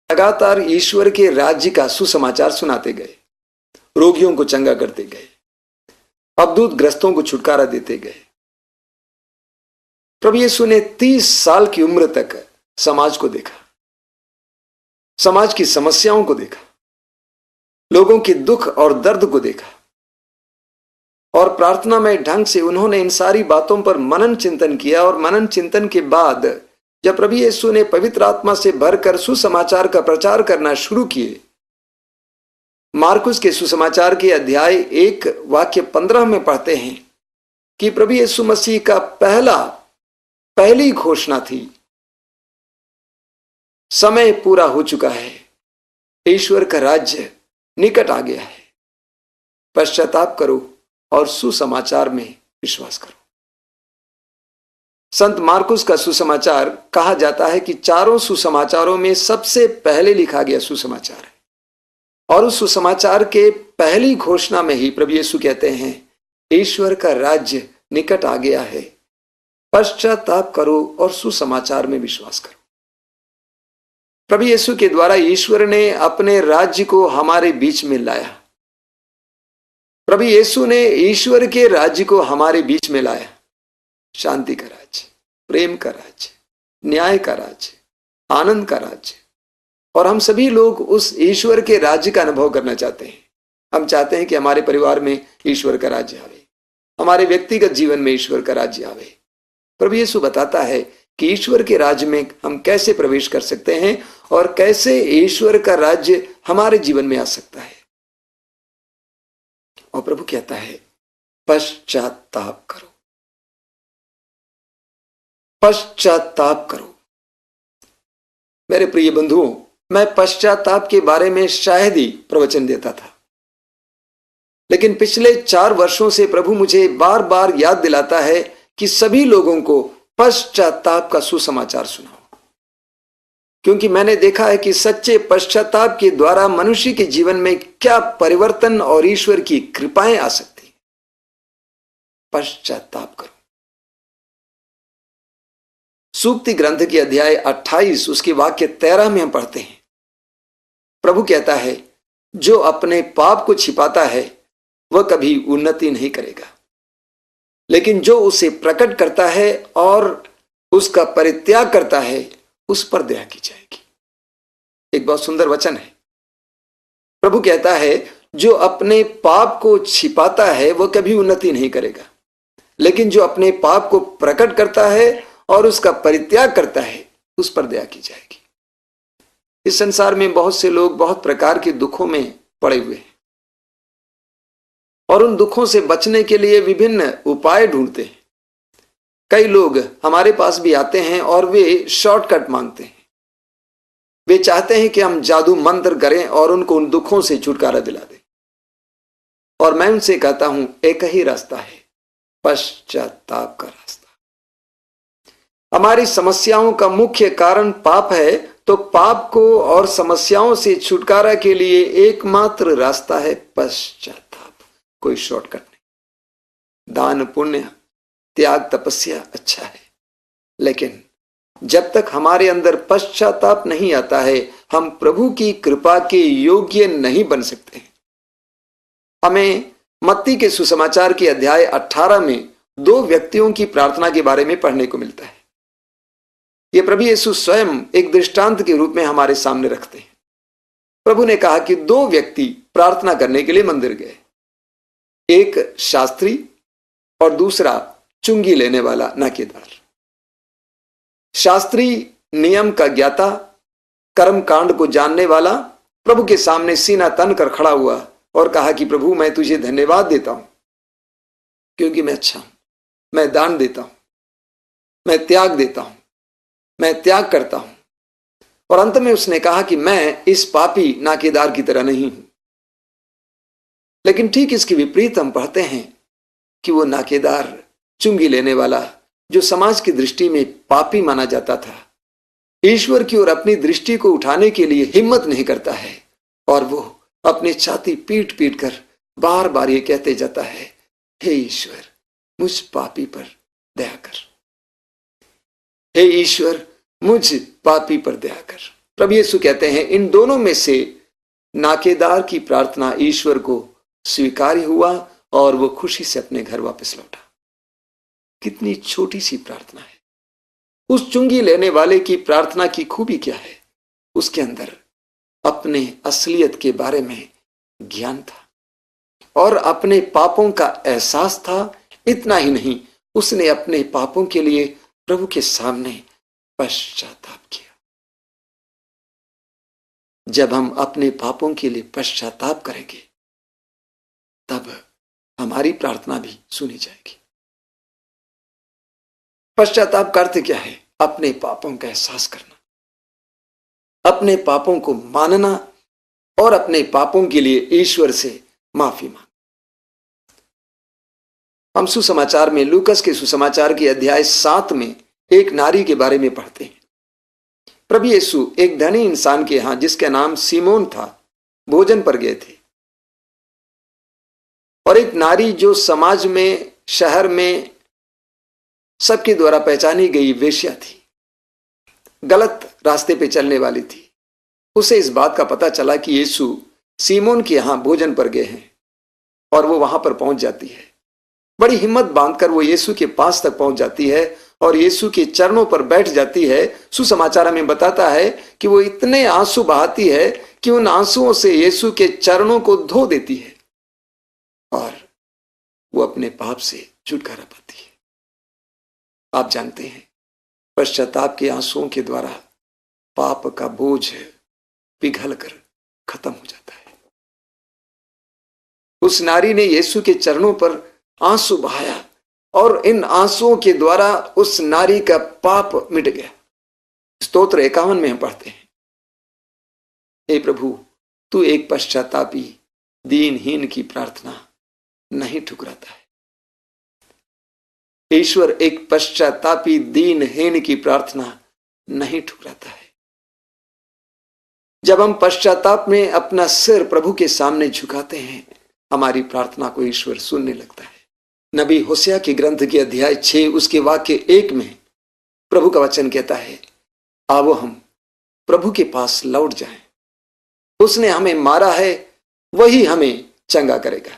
लगातार ईश्वर के राज्य का सुसमाचार सुनाते गए, रोगियों को चंगा करते गए, अवधूत ग्रस्तों को छुटकारा देते गए। प्रभु यीशु ने 30 साल की उम्र तक समाज को देखा, समाज की समस्याओं को देखा, लोगों के दुख और दर्द को देखा, और प्रार्थना में ढंग से उन्होंने इन सारी बातों पर मनन चिंतन किया। और मनन चिंतन के बाद जब प्रभु यीशु ने पवित्र आत्मा से भरकर सुसमाचार का प्रचार करना शुरू किए, मार्कुस के सुसमाचार के अध्याय 1 वाक्य 15 में पढ़ते हैं कि प्रभु यीशु मसीह का पहली घोषणा थी, समय पूरा हो चुका है, ईश्वर का राज्य निकट आ गया है, पश्चाताप करो और सुसमाचार में विश्वास करो। संत मार्कुस का सुसमाचार कहा जाता है कि चारों सुसमाचारों में सबसे पहले लिखा गया सुसमाचार है। और उस सुसमाचार के पहली घोषणा में ही प्रभु यीशु कहते हैं, ईश्वर का राज्य निकट आ गया है, पश्चाताप करो और सुसमाचार में विश्वास करो। प्रभु यीशु के द्वारा ईश्वर ने अपने राज्य को हमारे बीच में लाया। प्रभु यीशु ने ईश्वर के राज्य को हमारे बीच में लाया। शांति का राज्य, प्रेम का राज्य, न्याय का राज्य, आनंद का राज्य। और हम सभी लोग उस ईश्वर के राज्य का अनुभव करना चाहते हैं। हम चाहते हैं कि हमारे परिवार में ईश्वर का राज्य आवे, हमारे व्यक्तिगत जीवन में ईश्वर का राज्य आवे। प्रभु यीशु बताता है कि ईश्वर के राज्य में हम कैसे प्रवेश कर सकते हैं और कैसे ईश्वर का राज्य हमारे जीवन में आ सकता है। और प्रभु कहता है, पश्चाताप करो, पश्चाताप करो। मेरे प्रिय बंधुओं, मैं पश्चाताप के बारे में शायद ही प्रवचन देता था, लेकिन पिछले 4 वर्षों से प्रभु मुझे बार बार याद दिलाता है कि सभी लोगों को पश्चाताप का सुसमाचार सुनाओ। क्योंकि मैंने देखा है कि सच्चे पश्चाताप के द्वारा मनुष्य के जीवन में क्या परिवर्तन और ईश्वर की कृपाएं आ सकती हैं। पश्चाताप करो। सूक्ति ग्रंथ के अध्याय 28 उसके वाक्य 13 में हम पढ़ते हैं, प्रभु कहता है, जो अपने पाप को छिपाता है वह कभी उन्नति नहीं करेगा, लेकिन जो उसे प्रकट करता है और उसका परित्याग करता है उस पर दया की जाएगी। एक बहुत सुंदर वचन है। प्रभु कहता है, जो अपने पाप को छिपाता है वह कभी उन्नति नहीं करेगा, लेकिन जो अपने पाप को प्रकट करता है और उसका परित्याग करता है उस पर दया की जाएगी। इस संसार में बहुत से लोग बहुत प्रकार के दुखों में पड़े हुए हैं और उन दुखों से बचने के लिए विभिन्न उपाय ढूंढते हैं। कई लोग हमारे पास भी आते हैं और वे शॉर्टकट मांगते हैं। वे चाहते हैं कि हम जादू मंत्र करें और उनको उन दुखों से छुटकारा दिला दें। और मैं उनसे कहता हूं, एक ही रास्ता है, पश्चाताप का रास्ता। हमारी समस्याओं का मुख्य कारण पाप है, तो पाप को और समस्याओं से छुटकारा के लिए एकमात्र रास्ता है पश्चाताप। कोई शॉर्टकट नहीं। दान, पुण्य, त्याग, तपस्या अच्छा है, लेकिन जब तक हमारे अंदर पश्चाताप नहीं आता है हम प्रभु की कृपा के योग्य नहीं बन सकते। हमें मत्ती के सुसमाचार के अध्याय 18 में 2 व्यक्तियों की प्रार्थना के बारे में पढ़ने को मिलता है। यह प्रभु यीशु स्वयं एक दृष्टांत के रूप में हमारे सामने रखते हैं। प्रभु ने कहा कि 2 व्यक्ति प्रार्थना करने के लिए मंदिर गए, एक शास्त्री और दूसरा चुंगी लेने वाला नाकेदार। शास्त्री नियम का ज्ञाता, कर्म कांड को जानने वाला प्रभु के सामने सीना तन कर खड़ा हुआ और कहा कि प्रभु, मैं तुझे धन्यवाद देता हूं क्योंकि मैं अच्छा हूं, मैं दान देता हूं, मैं त्याग देता हूं, मैं त्याग करता हूं। और अंत में उसने कहा कि मैं इस पापी नाकेदार की तरह नहीं हूं। लेकिन ठीक इसके विपरीत हम पढ़ते हैं कि वो नाकेदार, चुंगी लेने वाला, जो समाज की दृष्टि में पापी माना जाता था, ईश्वर की ओर अपनी दृष्टि को उठाने के लिए हिम्मत नहीं करता है और वो अपनी छाती पीट पीट कर बार बार ये कहते जाता है, हे ईश्वर, मुझ पापी पर दया कर, हे ईश्वर, मुझ पापी पर दया कर। प्रभु यीशु कहते हैं इन दोनों में से नाकेदार की प्रार्थना ईश्वर को स्वीकार्य हुआ और वो खुशी से अपने घर वापस लौटा। कितनी छोटी सी प्रार्थना है। उस चुंगी लेने वाले की प्रार्थना की खूबी क्या है? उसके अंदर अपने असलियत के बारे में ज्ञान था और अपने पापों का एहसास था। इतना ही नहीं, उसने अपने पापों के लिए प्रभु के सामने पश्चाताप किया। जब हम अपने पापों के लिए पश्चाताप करेंगे तब हमारी प्रार्थना भी सुनी जाएगी। पश्चाताप का अर्थ क्या है? अपने पापों का एहसास करना, अपने पापों को मानना और अपने पापों के लिए ईश्वर से माफी मांगना। हम सुसमाचार में, लूकस के सुसमाचार के अध्याय 7 में एक नारी के बारे में पढ़ते हैं। प्रभु यीशु एक धनी इंसान के यहां, जिसका नाम सिमोन था, भोजन पर गए थे और एक नारी जो समाज में, शहर में सबके द्वारा पहचानी गई वेश्या थी, गलत रास्ते पे चलने वाली थी, उसे इस बात का पता चला कि यीशु सिमोन के यहां भोजन पर गए हैं और वो वहां पर पहुंच जाती है। बड़ी हिम्मत बांधकर वो यीशु के पास तक पहुंच जाती है और यीशु के चरणों पर बैठ जाती है। सुसमाचार में बताता है कि वो इतने आंसू बहाती है कि उन आंसुओं से यीशु के चरणों को धो देती है और वो अपने पाप से छुटकारा पाती है। आप जानते हैं, पश्चाताप के आंसुओं के द्वारा पाप का बोझ पिघल कर खत्म हो जाता है। उस नारी ने यीशु के चरणों पर आंसू बहाया और इन आंसुओं के द्वारा उस नारी का पाप मिट गया। स्तोत्र 51 में हम पढ़ते हैं, हे प्रभु, तू एक पश्चातापी दीनहीन की प्रार्थना नहीं ठुकराता है। ईश्वर एक पश्चातापी दीनहीन की प्रार्थना नहीं ठुकराता है। जब हम पश्चाताप में अपना सिर प्रभु के सामने झुकाते हैं, हमारी प्रार्थना को ईश्वर सुनने लगता है। नबी होसिया की ग्रंथ के अध्याय 6 उसके वाक्य 1 में प्रभु का वचन कहता है, आओ हम प्रभु के पास लौट जाएं। उसने हमें मारा है, वही हमें चंगा करेगा।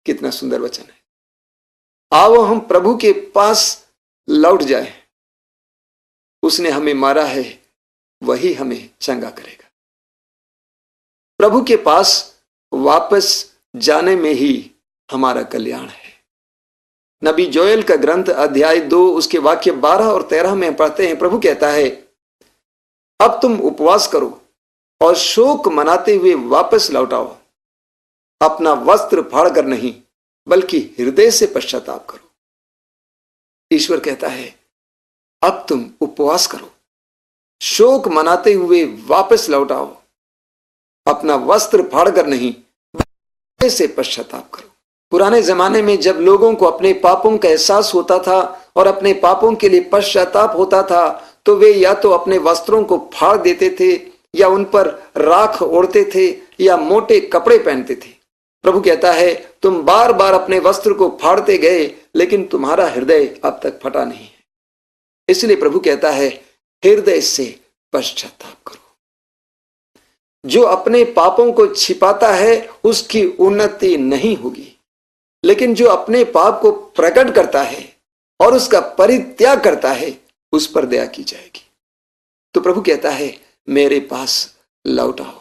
कितना सुंदर वचन है। आओ हम प्रभु के पास लौट जाएं। उसने हमें मारा है, वही हमें चंगा करेगा। प्रभु के पास वापस जाने में ही हमारा कल्याण है। नबी जोएल का ग्रंथ अध्याय 2 उसके वाक्य 12 और 13 में पढ़ते हैं, प्रभु कहता है, अब तुम उपवास करो और शोक मनाते हुए वापस लौट आओ। अपना वस्त्र फाड़कर नहीं, बल्कि हृदय से पश्चाताप करो। ईश्वर कहता है, अब तुम उपवास करो, शोक मनाते हुए वापस लौट आओ। अपना वस्त्र फाड़कर नहीं, हृदय से पश्चाताप करो। पुराने जमाने में जब लोगों को अपने पापों का एहसास होता था और अपने पापों के लिए पश्चाताप होता था, तो वे या तो अपने वस्त्रों को फाड़ देते थे, या उन पर राख ओढ़ते थे, या मोटे कपड़े पहनते थे। प्रभु कहता है, तुम बार बार अपने वस्त्र को फाड़ते गए, लेकिन तुम्हारा हृदय अब तक फटा नहीं है। इसलिए प्रभु कहता है, हृदय से पश्चाताप करो। जो अपने पापों को छिपाता है उसकी उन्नति नहीं होगी, लेकिन जो अपने पाप को प्रकट करता है और उसका परित्याग करता है, उस पर दया की जाएगी। तो प्रभु कहता है, मेरे पास लौट आओ।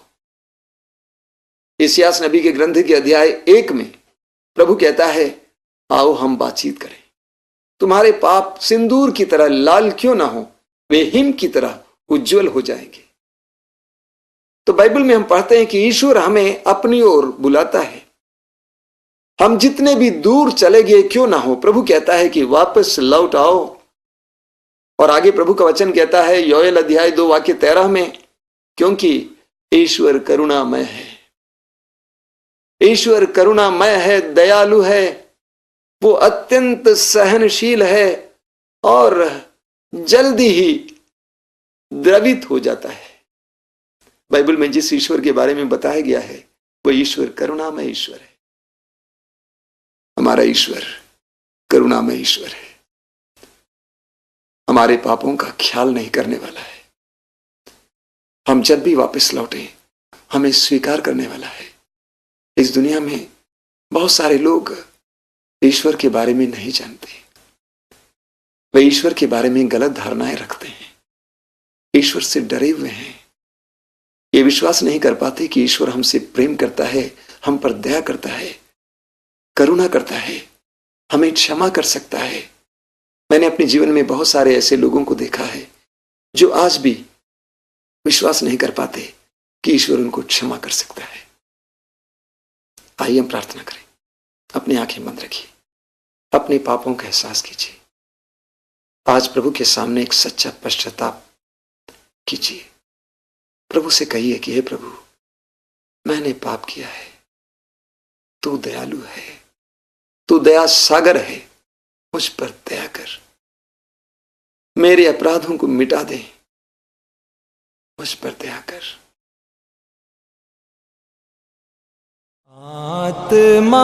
इस्यास नबी के ग्रंथ के अध्याय 1 में प्रभु कहता है, आओ हम बातचीत करें। तुम्हारे पाप सिंदूर की तरह लाल क्यों ना हो, वे हिम की तरह उज्जवल हो जाएंगे। तो बाइबल में हम पढ़ते हैं कि ईश्वर हमें अपनी ओर बुलाता है। हम जितने भी दूर चले गए क्यों ना हो, प्रभु कहता है कि वापस लौट आओ। और आगे प्रभु का वचन कहता है योएल अध्याय 2 वाक्य 13 में, क्योंकि ईश्वर करुणामय है। ईश्वर करुणामय है, दयालु है, वो अत्यंत सहनशील है और जल्दी ही द्रवित हो जाता है। बाइबल में जिस ईश्वर के बारे में बताया गया है, वो ईश्वर करुणामय ईश्वर है। हमारा ईश्वर करुणामय ईश्वर है। हमारे पापों का ख्याल नहीं करने वाला है। हम जब भी वापस लौटे हमें स्वीकार करने वाला है। इस दुनिया में बहुत सारे लोग ईश्वर के बारे में नहीं जानते, वे ईश्वर के बारे में गलत धारणाएं रखते हैं, ईश्वर से डरे हुए हैं, ये विश्वास नहीं कर पाते कि ईश्वर हमसे प्रेम करता है, हम पर दया करता है, करुणा करता है, हमें क्षमा कर सकता है। मैंने अपने जीवन में बहुत सारे ऐसे लोगों को देखा है जो आज भी विश्वास नहीं कर पाते कि ईश्वर उनको क्षमा कर सकता है। आइए हम प्रार्थना करें। अपनी आंखें बंद रखिए, अपने पापों का एहसास कीजिए। आज प्रभु के सामने एक सच्चा पश्चाताप कीजिए। प्रभु से कहिए कि हे प्रभु, मैंने पाप किया है, तू दयालु है, तू दया सागर है, मुझ पर दया कर, मेरे अपराधों को मिटा दे, मुझ पर दया कर। आत्मा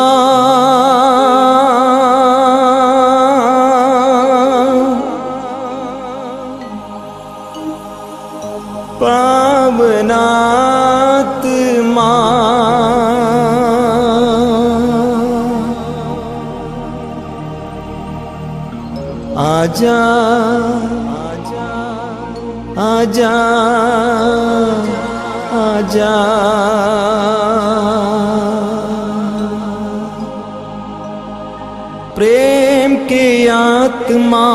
पावनात्मा आजा आजा आजा, प्रेम की आत्मा,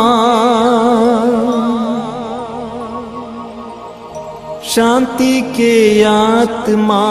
शांति की आत्मा,